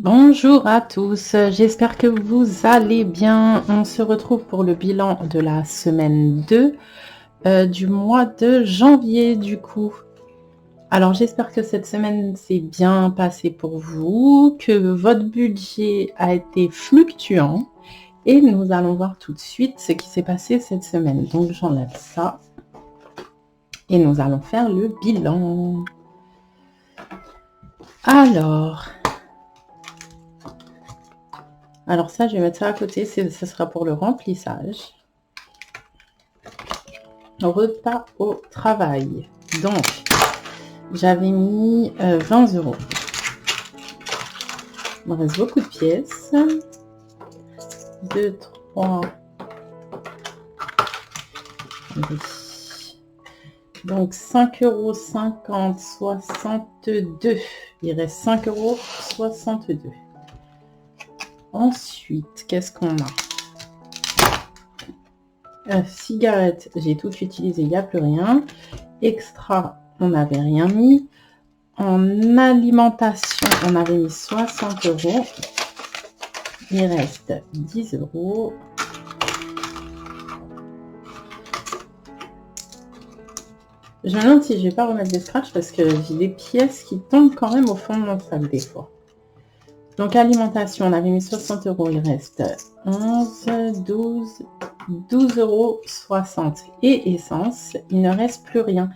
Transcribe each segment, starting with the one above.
Bonjour à tous, j'espère que vous allez bien. On se retrouve pour le bilan de la semaine 2 du mois de janvier du coup. Alors j'espère que cette semaine s'est bien passée pour vous, que votre budget a été fluctuant et nous allons voir tout de suite ce qui s'est passé cette semaine. Donc j'enlève ça et nous allons faire le bilan. Alors ça, je vais mettre ça à côté, ce sera pour le remplissage. Repas au travail. Donc, j'avais mis 20 €. Il me reste beaucoup de pièces. 2, 3. Donc, 5,50 €, 62. Il reste 5,62 €. Ensuite, qu'est-ce qu'on a? Cigarettes, j'ai tout utilisé, il n'y a plus rien. Extra, on n'avait rien mis. En alimentation, on avait mis 60 €. Il reste 10 €. Je me demande si je vais pas remettre des scratchs parce que j'ai des pièces qui tombent quand même au fond de mon sac des fois. Donc alimentation, on avait mis 60 €, il reste 11, 12, 12,60 €. Et essence, il ne reste plus rien.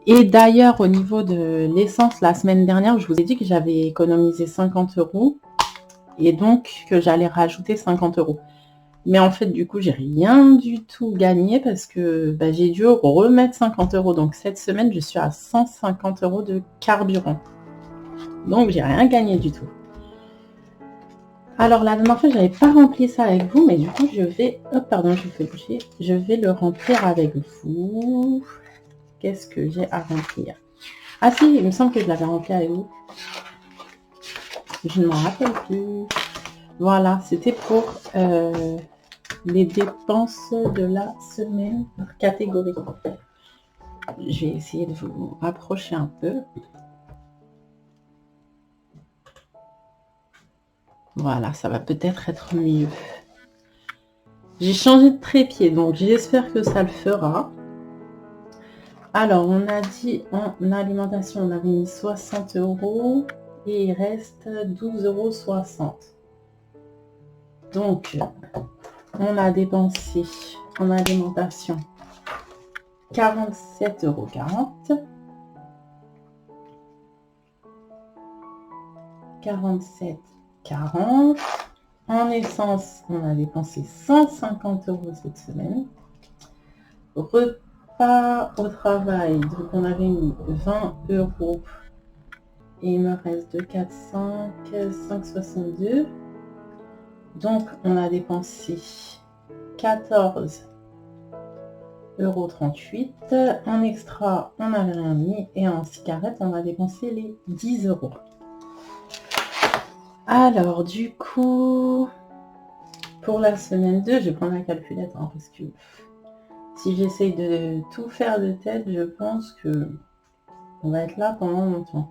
Et d'ailleurs, au niveau de l'essence, la semaine dernière, je vous ai dit que j'avais économisé 50 € et donc que j'allais rajouter 50 €. Mais en fait, du coup, j'ai rien du tout gagné parce que j'ai dû remettre 50 €. Donc cette semaine, je suis à 150 € de carburant. Donc j'ai rien gagné du tout. Alors la dernière fois, j'avais pas rempli ça avec vous, mais du coup, je vais... Oh, pardon, je fais bouger. Je vais le remplir avec vous. Qu'est-ce que j'ai à remplir? Ah si, il me semble que je l'avais rempli avec vous. Je ne m'en rappelle plus. Voilà, c'était pour les dépenses de la semaine par catégorie. Je vais essayer de vous rapprocher un peu. Voilà, ça va peut-être être mieux. J'ai changé de trépied, donc j'espère que ça le fera. Alors, on a dit en alimentation, on avait mis 60 € et il reste 12,60 €. Donc, on a dépensé en alimentation 47,40 €. 47,40 €. En essence, on a dépensé 150 € cette semaine. Repas au travail, donc on avait mis 20 € et il me reste 2, 4, 5, 5,62 €. Donc on a dépensé 14,38 €. En extra, on n'avait rien mis et en cigarette, on a dépensé les 10 €. Alors, du coup, pour la semaine 2, je vais prendre la calculette parce que si j'essaye de tout faire de tête, je pense que on va être là pendant longtemps.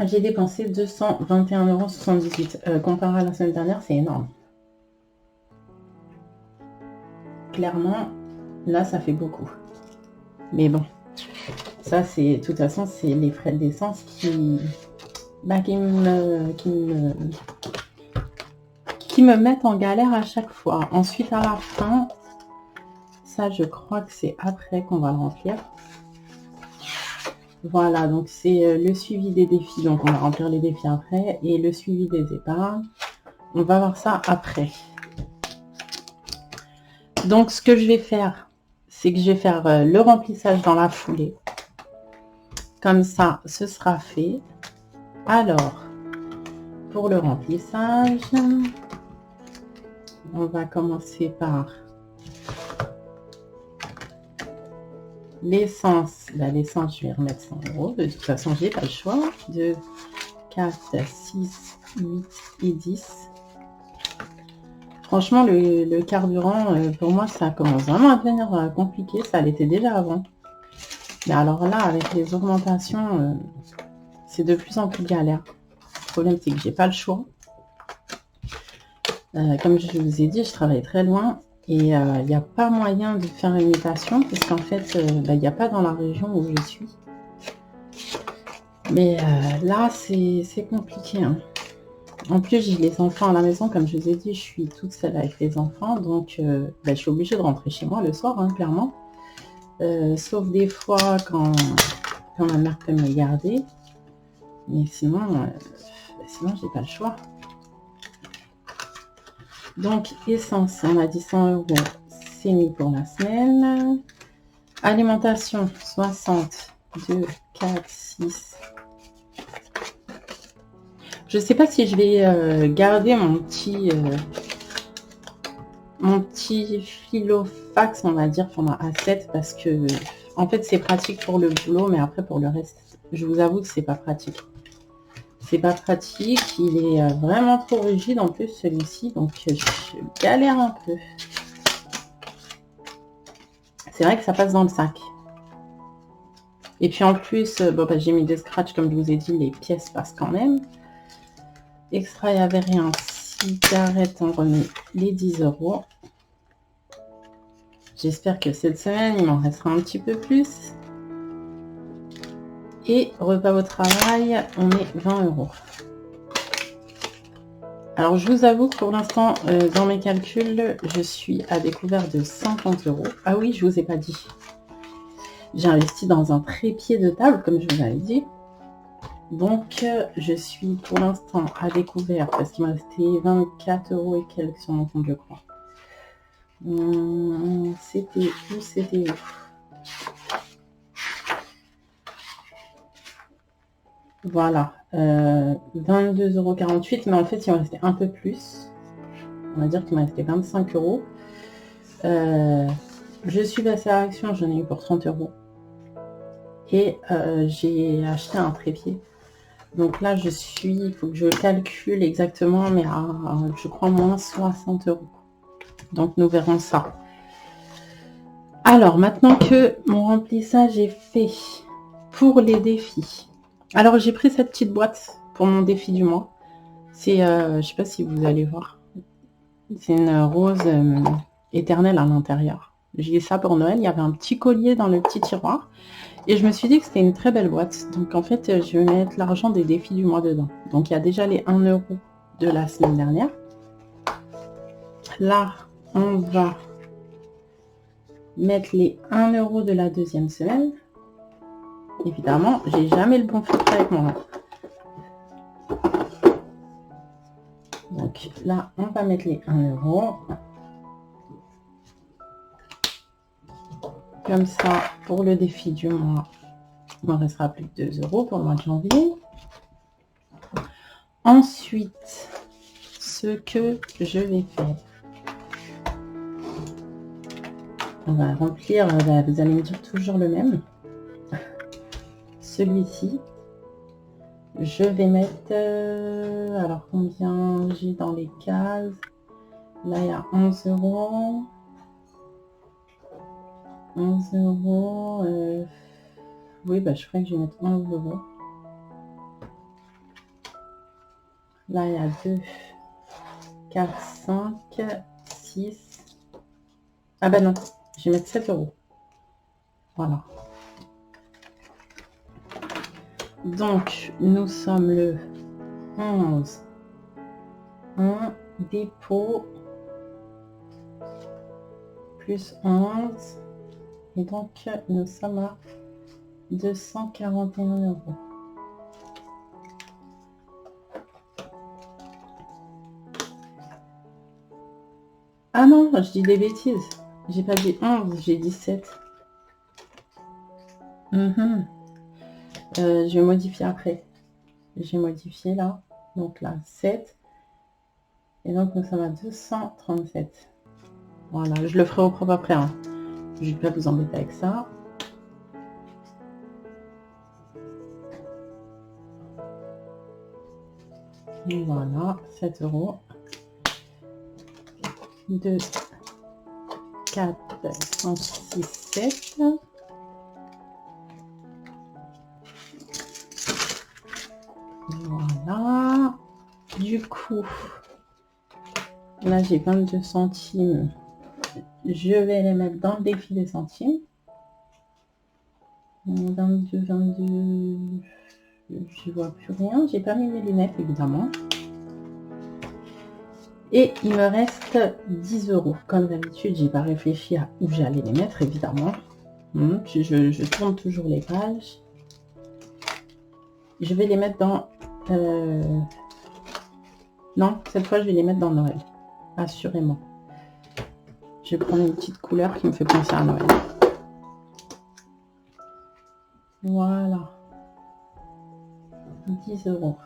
J'ai dépensé 221,78 €. Comparé à la semaine dernière, c'est énorme. Clairement, là, ça fait beaucoup. Mais bon, ça, c'est, de toute façon, c'est les frais d'essence qui me mettent en galère à chaque fois. Ensuite, à la fin, ça, je crois que c'est après qu'on va le remplir. Voilà, donc c'est le suivi des défis. Donc, on va remplir les défis après. Et le suivi des épargnes, on va voir ça après. Donc, ce que je vais faire, c'est que je vais faire le remplissage dans la foulée. Comme ça, ce sera fait. Alors, pour le remplissage, on va commencer par l'essence. L'essence, je vais remettre 100 €. De toute façon, j'ai pas le choix. 2, 4, 6, 8 et 10. Franchement, le carburant, pour moi, ça commence vraiment à devenir compliqué. Ça l'était déjà avant. Mais alors là, avec les augmentations, c'est de plus en plus galère. Le problème, c'est que j'ai pas le choix. Comme je vous ai dit, je travaille très loin et il n'y a pas moyen de faire une mutation parce qu'en fait, il n'y a pas dans la région où je suis. Mais là, c'est compliqué. Hein. En plus, j'ai les enfants à la maison. Comme je vous ai dit, je suis toute seule avec les enfants. Donc, je suis obligée de rentrer chez moi le soir, hein, clairement. Sauf des fois quand ma mère peut me garder. Mais sinon, j'ai pas le choix. Donc, essence, on a dit 100 €, c'est mis pour la semaine. Alimentation, 60, 2, 4, 6. Je sais pas si je vais garder mon petit filofax, on va dire, format A7, parce que, en fait, c'est pratique pour le boulot, mais après, pour le reste, je vous avoue que c'est pas pratique. C'est pas pratique, il est vraiment trop rigide en plus celui-ci, donc je galère un peu. C'est vrai que ça passe dans le sac. Et puis en plus, j'ai mis des scratchs, comme je vous ai dit, les pièces passent quand même. Extra, il n'y avait rien. Cigarette, on remet les 10 €. J'espère que cette semaine, il m'en restera un petit peu plus. Et repas au travail, on met 20 €. Alors, je vous avoue que pour l'instant, dans mes calculs, je suis à découvert de 50 €. Ah oui, je vous ai pas dit. J'ai investi dans un trépied de table, comme je vous avais dit. Donc, je suis pour l'instant à découvert parce qu'il m'a resté 24 € et quelques sur mon compte, je crois. C'était où? Voilà, 22,48 €, mais en fait, il me restait un peu plus. On va dire qu'il m'a resté 25 €. Je suis passée à l'action, j'en ai eu pour 30 €. Et j'ai acheté un trépied. Donc là, il faut que je calcule exactement, mais à, je crois, moins 60 €. Donc, nous verrons ça. Alors, maintenant que mon remplissage est fait pour les défis. Alors, j'ai pris cette petite boîte pour mon défi du mois. C'est, je sais pas si vous allez voir. C'est une rose éternelle à l'intérieur. J'ai ça pour Noël. Il y avait un petit collier dans le petit tiroir. Et je me suis dit que c'était une très belle boîte. Donc, en fait, je vais mettre l'argent des défis du mois dedans. Donc, il y a déjà les 1 € de la semaine dernière. Là, on va mettre les 1 € de la deuxième semaine. Évidemment, j'ai jamais le bon filtre avec moi. Donc là, on va mettre les 1 €. Comme ça, pour le défi du mois, il m'en restera plus que 2 € pour le mois de janvier. Ensuite, ce que je vais faire, on va remplir, vous allez me dire toujours le même. Celui-ci, je vais mettre, alors combien j'ai dans les cases? Là, il y a 11 €. 11 €. Oui, je ferais que je vais mettre 11 €. Là, il y a 2, 4, 5, 6. Ah non, je vais mettre 7 €. Voilà. Donc, nous sommes le 11. Un dépôt plus 11. Et donc, nous sommes à 241 €. Ah non, je dis des bêtises. J'ai pas dit 11, j'ai dit 7. Je vais modifier après. J'ai modifié là. Donc là, 7. Et donc, nous sommes à 237. Voilà, je le ferai au propre après. Hein. Je ne vais pas vous embêter avec ça. Voilà, 7 €. 2, 4, 5, 6, 7. coup, là j'ai 22 centimes. Je vais les mettre dans le défi des centimes. 22, je vois plus rien. J'ai pas mis mes lunettes évidemment. Et il me reste 10 euros. Comme d'habitude, j'ai pas réfléchi à où j'allais les mettre évidemment. Je tourne toujours les pages. Je vais les mettre dans... Non, cette fois je vais les mettre dans Noël. Assurément. Je vais prendre une petite couleur qui me fait penser à Noël. Voilà. 10 euros.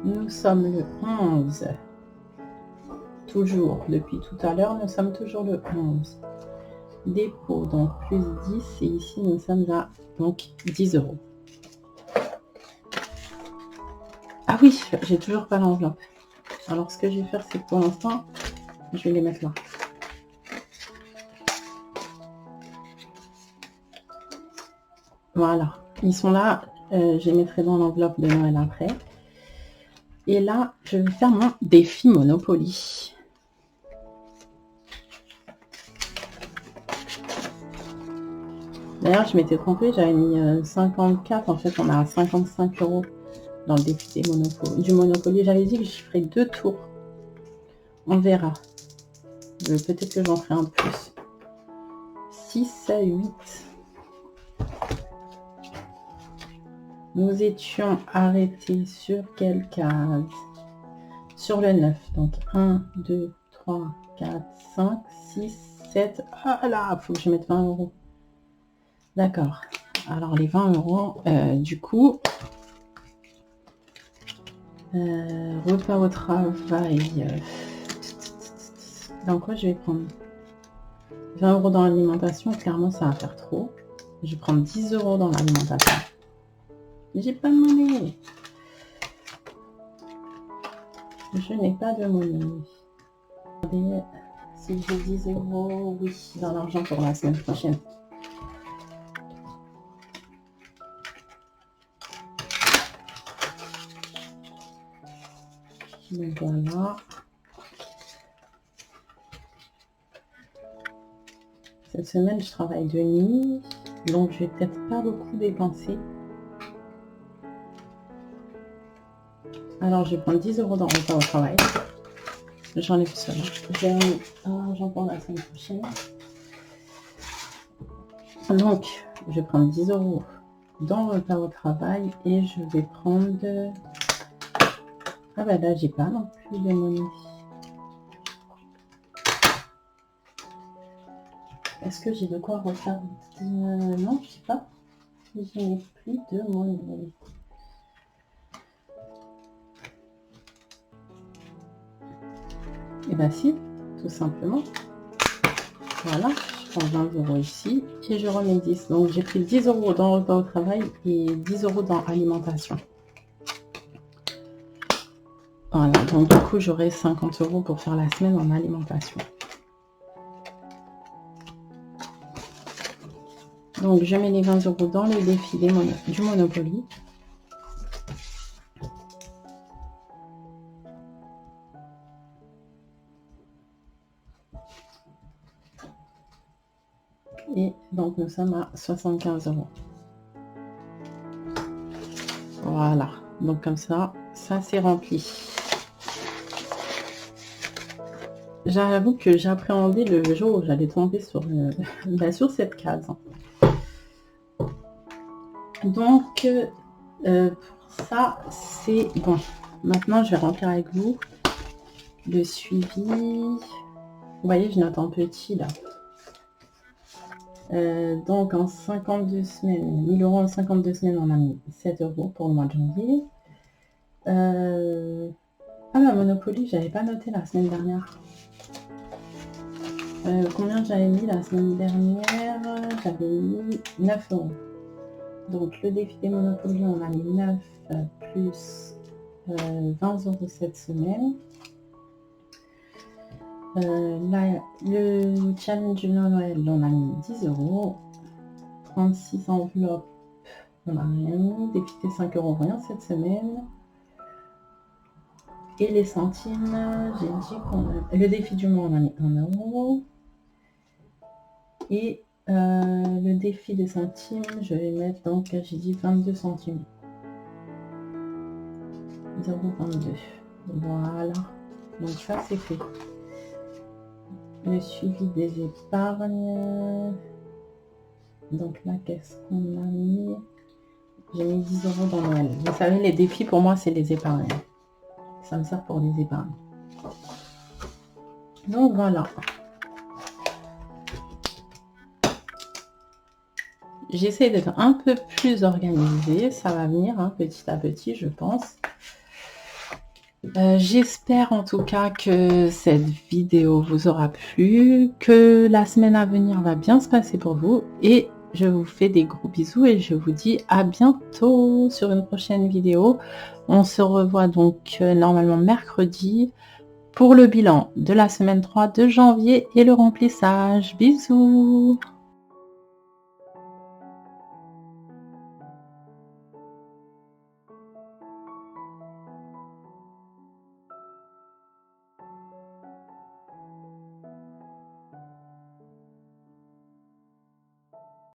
Nous sommes le 11. Toujours, depuis tout à l'heure, nous sommes toujours le 11. Dépôt, donc plus 10. Et ici, nous sommes à donc 10 euros. Ah oui, j'ai toujours pas l'enveloppe. Alors, ce que je vais faire, c'est que pour l'instant, je vais les mettre là. Voilà, ils sont là. Je les mettrai dans l'enveloppe de Noël après. Et là, je vais faire mon défi Monopoly. D'ailleurs, je m'étais trompée, j'avais mis 54. En fait, on a 55 euros dans le défi du Monopoly. J'avais dit que je ferais 2 tours. On verra. Peut-être que j'en ferai un de plus. 6 à 8. Nous étions arrêtés sur quelle case? Sur le 9. Donc 1, 2, 3, 4, 5, 6, 7. Ah là, il faut que je mette 20 euros. D'accord. Alors les 20 euros, du coup, repas au travail. Dans quoi je vais prendre 20 euros dans l'alimentation? Clairement, ça va faire trop. Je vais prendre 10 euros dans l'alimentation. J'ai pas de monnaie. Je n'ai pas de monnaie. Regardez si j'ai 10 euros. Oui, dans l'argent pour la semaine prochaine. Donc voilà. Cette semaine, je travaille de nuit. Donc, je vais peut-être pas beaucoup dépenser. Alors, je vais prendre 10 euros dans le repas au travail. J'enlève cela. J'ai un argent pour la semaine prochaine. Donc, je vais prendre 10 euros dans le repas au travail et je vais prendre... Ah bah là, j'ai pas non plus de monnaie. Est-ce que j'ai de quoi refaire? Non, je sais pas. Je n'ai plus de monnaie. Et bah si, tout simplement. Voilà, je prends 20 euros ici et je remets 10. Donc j'ai pris 10 euros dans le repas au travail et 10 euros dans alimentation. Voilà, donc du coup j'aurai 50 euros pour faire la semaine en alimentation. Donc je mets les 20 euros dans le défi du Monopoly. Et donc nous sommes à 75 euros. Voilà, donc comme ça, ça c'est rempli. J'avoue que j'appréhendais le jour où j'allais tomber sur, sur cette case. Donc, pour ça, c'est bon. Maintenant, je vais remplir avec vous le suivi. Vous voyez, je note en petit là. Donc, en 52 semaines, 1000 euros en 52 semaines, on a mis 7 euros pour le mois de janvier. Ah, la Monopoly, j'avais pas noté la semaine dernière. Combien j'avais mis la semaine dernière? J'avais mis 9 euros. Donc le défi des Monopoly, on a mis 9 plus 20 euros cette semaine. Le challenge de Noël, on a mis 10 €. 36 enveloppes, on n'a rien mis. Défi des 5 €, rien cette semaine. Et les centimes, j'ai dit qu'on a... Le défi du mois, on a mis 1 €. Et le défi des centimes, je vais mettre donc, j'ai dit 22 centimes. 0,22. Voilà. Donc ça, c'est fait. Le suivi des épargnes. Donc là, qu'est-ce qu'on a mis? J'ai mis 10 € dans Noël. Vous savez, les défis, pour moi, c'est les épargnes. Ça me sert pour les épargnes. Donc voilà. J'essaie d'être un peu plus organisée. Ça va venir hein, petit à petit, je pense. J'espère en tout cas que cette vidéo vous aura plu, que la semaine à venir va bien se passer pour vous. Et je vous fais des gros bisous et je vous dis à bientôt sur une prochaine vidéo. On se revoit donc normalement mercredi pour le bilan de la semaine 3 de janvier et le remplissage. Bisous!